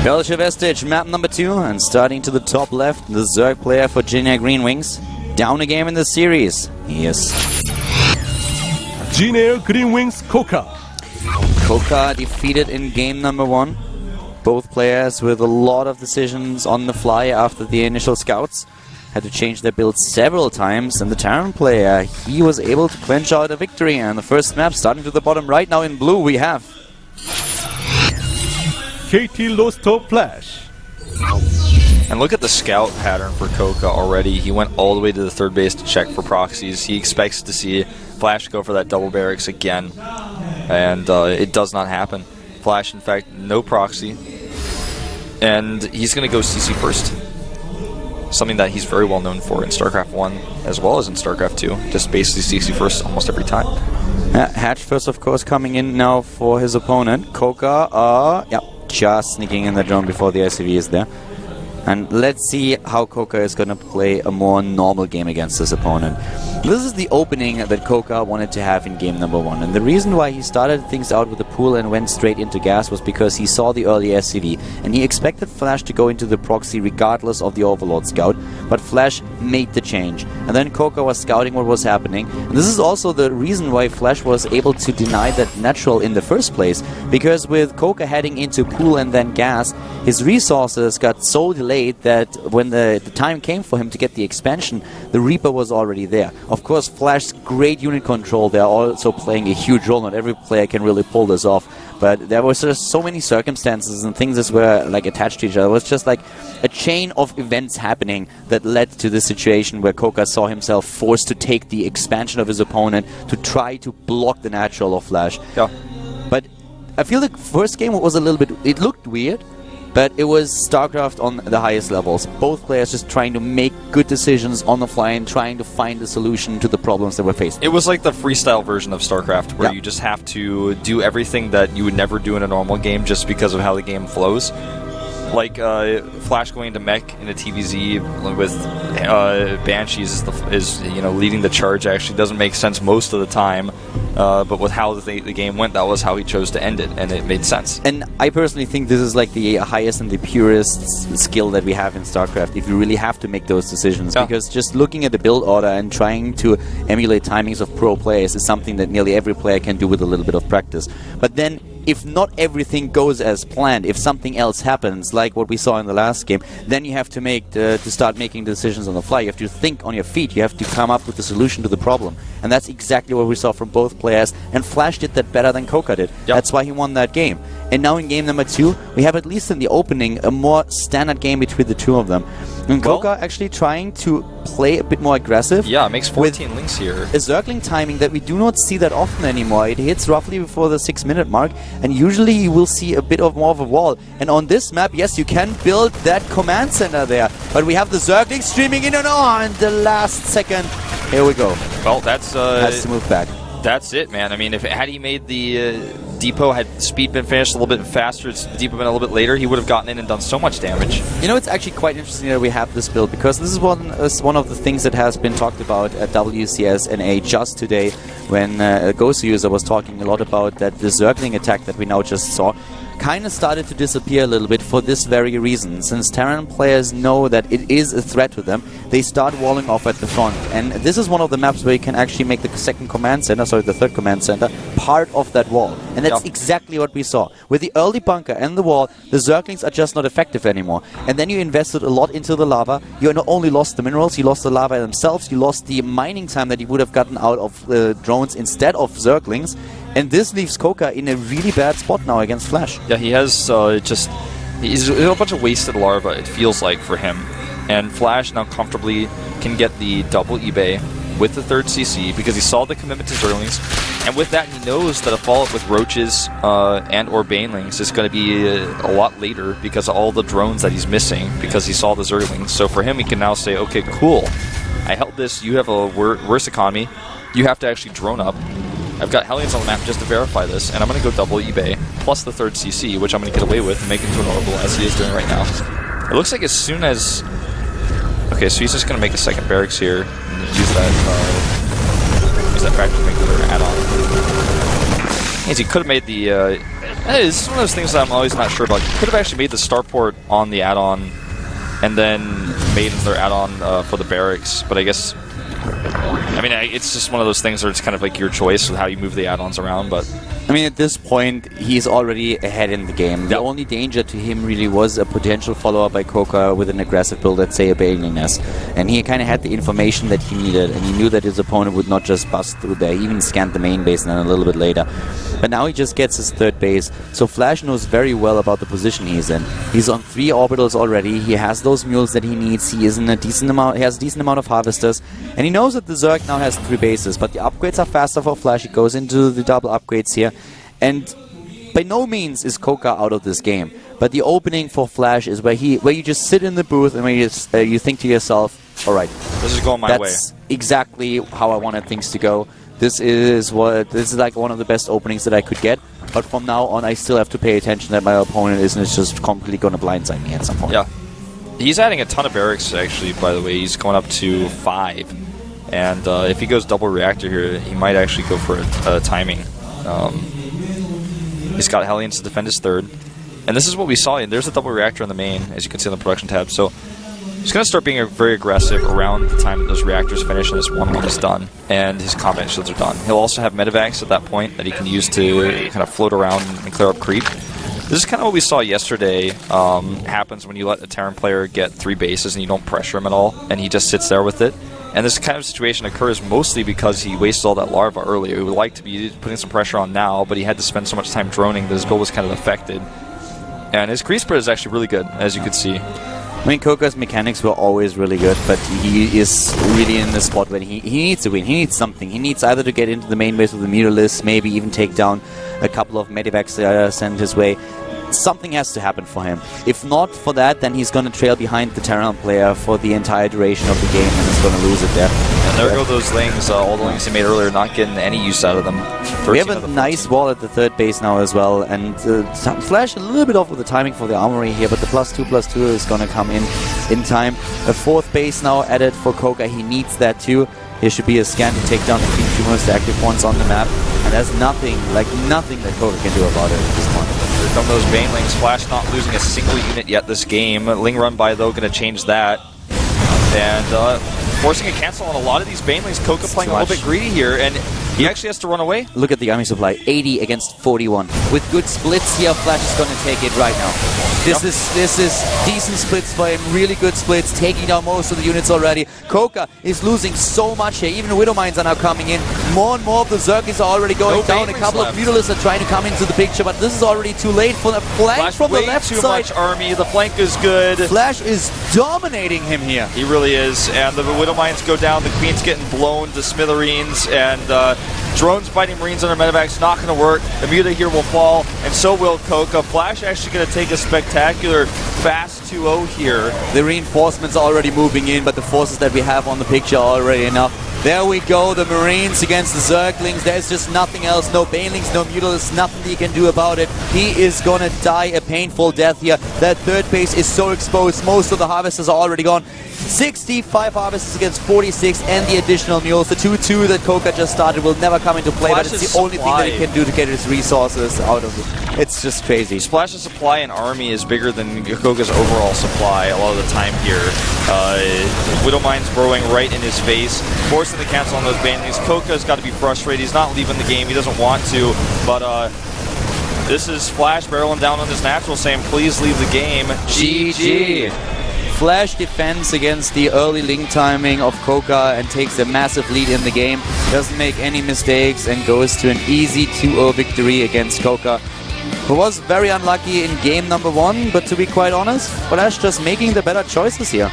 Belcher Vestige, map number 2, and starting to the top left, the Zerg player for Virginia Green Wings. Down a game in the series. Yes. Virginia Green Wings CoCa. CoCa defeated in game number 1. Both players with a lot of decisions on the fly after the initial scouts. Had to change their build several times, and the Terran player, he was able to clinch out a victory. And the first map, starting to the bottom right now in blue, we have KT Losto Flash. And look at the scout pattern for CoCa already. He went all the way to the third base to check for proxies. He expects to see Flash go for that double barracks again. And it does not happen. Flash, in fact, no proxy. And he's going to go CC first. Something that he's very well known for in StarCraft 1 as well as in StarCraft 2. Just basically CC first almost every time. Hatch first, of course, coming in now for his opponent. CoCa, yeah, just sneaking in the drone before the ICV is there. And let's see how CoCa is going to play a more normal game against this opponent. This is the opening that CoCa wanted to have in game number 1. And the reason why he started things out with the pool and went straight into gas was because he saw the early SCV. And he expected Flash to go into the proxy regardless of the Overlord scout. But Flash made the change. And then CoCa was scouting what was happening. And this is also the reason why Flash was able to deny that natural in the first place. Because with CoCa heading into pool and then gas, his resources got so delayed that when the time came for him to get the expansion, the Reaper was already there. Of course, Flash's great unit control, they're also playing a huge role. Not every player can really pull this off, but there was just so many circumstances and things that were like attached to each other. It was just like a chain of events happening that led to the situation where CoCa saw himself forced to take the expansion of his opponent to try to block the natural of Flash. Yeah. But I feel the first game was a little bit, it looked weird, but it was StarCraft on the highest levels. Both players just trying to make good decisions on the fly and trying to find a solution to the problems that were faced. It was like the freestyle version of StarCraft, where you just have to do everything that you would never do in a normal game just because of how the game flows. Like Flash going into mech in a TVZ with Banshees is leading the charge actually doesn't make sense most of the time. But with how the game went, that was how he chose to end it, and it made sense. And I personally think this is like the highest and the purest skill that we have in StarCraft, if you really have to make those decisions. Yeah. Because just looking at the build order and trying to emulate timings of pro players is something that nearly every player can do with a little bit of practice. But then, if not everything goes as planned, if something else happens, like what we saw in the last game, then you have to start making decisions on the fly. You have to think on your feet. You have to come up with a solution to the problem. And that's exactly what we saw from both players. And Flash did that better than CoCa did. Yep. That's why he won that game. And now in game number 2, we have, at least in the opening, a more standard game between the two of them. And CoCa actually trying to play a bit more aggressive. Yeah, it makes 14 links here. A Zergling timing that we do not see that often anymore. It hits roughly before the 6-minute mark, and usually you will see a bit of more of a wall. And on this map, yes, you can build that command center there, but we have the Zergling streaming in and on the last second. Here we go. Well, that's has to move back. That's it, man. I mean, had he made the depot, had speed been finished a little bit faster, the depot been a little bit later, he would have gotten in and done so much damage. You know, it's actually quite interesting that we have this build, because this is one of the things that has been talked about at WCS NA just today, when a Ghost user was talking a lot about that the Zergling attack that we now just saw kind of started to disappear a little bit for this very reason. Since Terran players know that it is a threat to them, they start walling off at the front. And this is one of the maps where you can actually make the second command center, sorry, the third command center, part of that wall. And that's exactly what we saw. With the early bunker and the wall, the Zerglings are just not effective anymore. And then you invested a lot into the lava. You not only lost the minerals, you lost the lava themselves, you lost the mining time that you would have gotten out of drones instead of Zerglings. And this leaves CoCa in a really bad spot now against Flash. Yeah, he has he's a bunch of wasted larva, it feels like, for him. And Flash now comfortably can get the double eBay with the third CC because he saw the commitment to Zerglings. And with that, he knows that a follow-up with Roaches and or Banelings is going to be a lot later because of all the drones that he's missing because he saw the Zerglings. So for him, he can now say, okay, cool, I held this, you have a worse economy, you have to actually drone up. I've got Hellions on the map just to verify this, and I'm going to go double eBay, plus the third CC, which I'm going to get away with and make into an orbital as he is doing right now. It looks like as soon as... Okay, so he's just going to make a second barracks here, and use that factory to make another add-on. He could have made the It's one of those things that I'm always not sure about. You could have actually made the starport on the add-on and then made another add-on for the barracks, but I guess... I mean, it's just one of those things where it's kind of like your choice of how you move the add-ons around, but... I mean, at this point, he's already ahead in the game. The only danger to him really was a potential follow-up by CoCa with an aggressive build, let's say a Baneling Nest. And he kind of had the information that he needed, and he knew that his opponent would not just bust through there. He even scanned the main base and then a little bit later. But now he just gets his third base, so Flash knows very well about the position he's in. He's on 3 orbitals already, he has those mules that he needs, he has a decent amount of harvesters, and he knows that the Zerg now has 3 bases, but the upgrades are faster for Flash. He goes into the double upgrades here. And by no means is CoCa out of this game, but the opening for Flash is where you just sit in the booth and where you think to yourself, all right, this is going my way. That's exactly how I wanted things to go. This is like one of the best openings that I could get. But from now on, I still have to pay attention that my opponent isn't just completely going to blindside me at some point. Yeah, he's adding a ton of barracks actually. By the way, he's going up to 5, and if he goes double reactor here, he might actually go for a timing. He's got Hellions to defend his third. And this is what we saw. And there's a double reactor on the main, as you can see on the production tab. So he's going to start being very aggressive around the time that those reactors finish and this 1-1 is done. And his combat shields are done. He'll also have medevacs at that point that he can use to kind of float around and clear up creep. This is kind of what we saw yesterday happens when you let a Terran player get 3 bases and you don't pressure him at all. And he just sits there with it. And this kind of situation occurs mostly because he wasted all that larva earlier. He would like to be putting some pressure on now, but he had to spend so much time droning that his build was kind of affected. And his creep spread is actually really good, as you can see. I mean, CoCa's mechanics were always really good, but he is really in the spot where he needs to win. He needs something. He needs either to get into the main base with the Mutalisk, maybe even take down a couple of medivacs sent his way. Something has to happen for him. If not for that, then he's going to trail behind the Terran player for the entire duration of the game and is going to lose it there. And there go those lings, all the lings he made earlier, not getting any use out of them. We have a nice wall at the third base now as well, and Flash a little bit off with the timing for the armory here, but the +2/+2 is going to come in time. A 4th base now added for CoCa. He needs that too. There should be a scan to take down the 2 most active points on the map, and there's nothing that CoCa can do about it at this point. Here come those Banelings. Flash not losing a single unit yet this game. Ling run by though, going to change that. And forcing a cancel on a lot of these Banelings. CoCa playing a little bit greedy here, and he actually has to run away. Look at the army supply, 80 against 41. With good splits here, Flash is going to take it right now. This is decent splits for him, really good splits, taking down most of the units already. CoCa is losing so much here, even Widow Mines are now coming in. More and more of the Zergis are already going down. A couple of Mutalisks are trying to come into the picture, but this is already too late for the flank from the left side. Too much army, the flank is good. Flash is dominating him here. He really is, and the Widow Mines go down, the Queen's getting blown to smithereens, and drones biting Marines under medevacs, not going to work. The Muta here will fall, and so will CoCa. Flash actually going to take a spectacular fast 2-0 here. The reinforcements are already moving in, but the forces that we have on the picture are already enough. There we go, the Marines against the Zerglings. There's just nothing else. No Banelings, no Mutalisks, nothing he can do about it. He is going to die a painful death here. That third base is so exposed. Most of the harvesters are already gone. 65 harvesters against 46 and the additional mules. The 2-2 that CoCa just started will never come into play, but it's the only thing that he can do to get his resources out of it. It's just crazy. Splash's supply in army is bigger than CoCa's overall supply a lot of the time here. Widow Mines burrowing right in his face, forcing the cancel on those Banelings. CoCa's got to be frustrated. He's not leaving the game. He doesn't want to, but this is Flash barreling down on his natural, saying, please leave the game. GG. Flash defends against the early link timing of CoCa and takes a massive lead in the game. Doesn't make any mistakes and goes to an easy 2-0 victory against CoCa, who was very unlucky in game number 1, but to be quite honest, Flash just making the better choices here.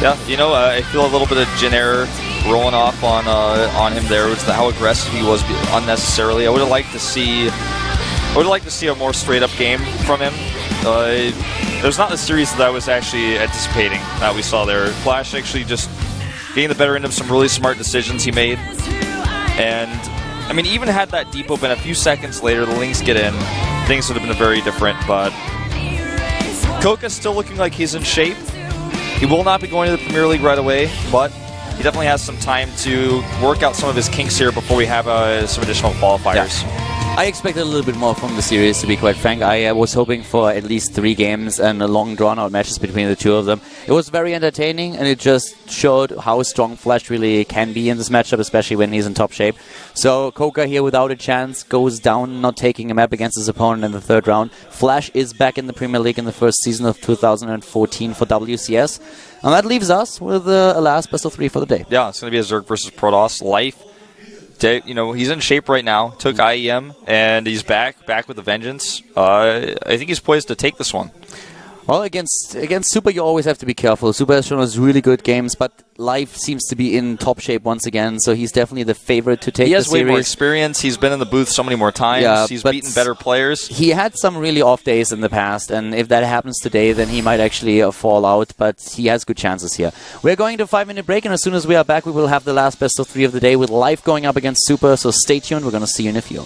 Yeah, you know, I feel a little bit of Jin error rolling off on him there. Was how aggressive he was unnecessarily. I would have liked to see a more straight up game from him. It was not the series that I was actually anticipating that we saw there. Flash actually just getting the better end of some really smart decisions he made. And, I mean, even had that deep open a few seconds later, the Lynx get in, things would have been very different, but CoCa's still looking like he's in shape. He will not be going to the Premier League right away, but he definitely has some time to work out some of his kinks here before we have some additional qualifiers. Yeah. I expected a little bit more from the series, to be quite frank. I was hoping for at least 3 games and a long drawn-out matches between the two of them. It was very entertaining, and it just showed how strong Flash really can be in this matchup, especially when he's in top shape. So CoCa here, without a chance, goes down, not taking a map against his opponent in the 3rd round. Flash is back in the Premier League in the first season of 2014 for WCS. And that leaves us with a last best of 3 for the day. Yeah, it's going to be a Zerg versus Protoss. Life, you know, he's in shape right now. Took IEM, and he's back with a vengeance. I think he's poised to take this one. Well, against Super, you always have to be careful. Super has shown us really good games, but Life seems to be in top shape once again, so he's definitely the favorite to take the series. He has way more experience. He's been in the booth so many more times. Yeah, he's beaten better players. He had some really off days in the past, and if that happens today, then he might actually fall out, but he has good chances here. We're going to a 5-minute break, and as soon as we are back, we will have the last best of 3 of the day with Life going up against Super, so stay tuned. We're going to see you in a few.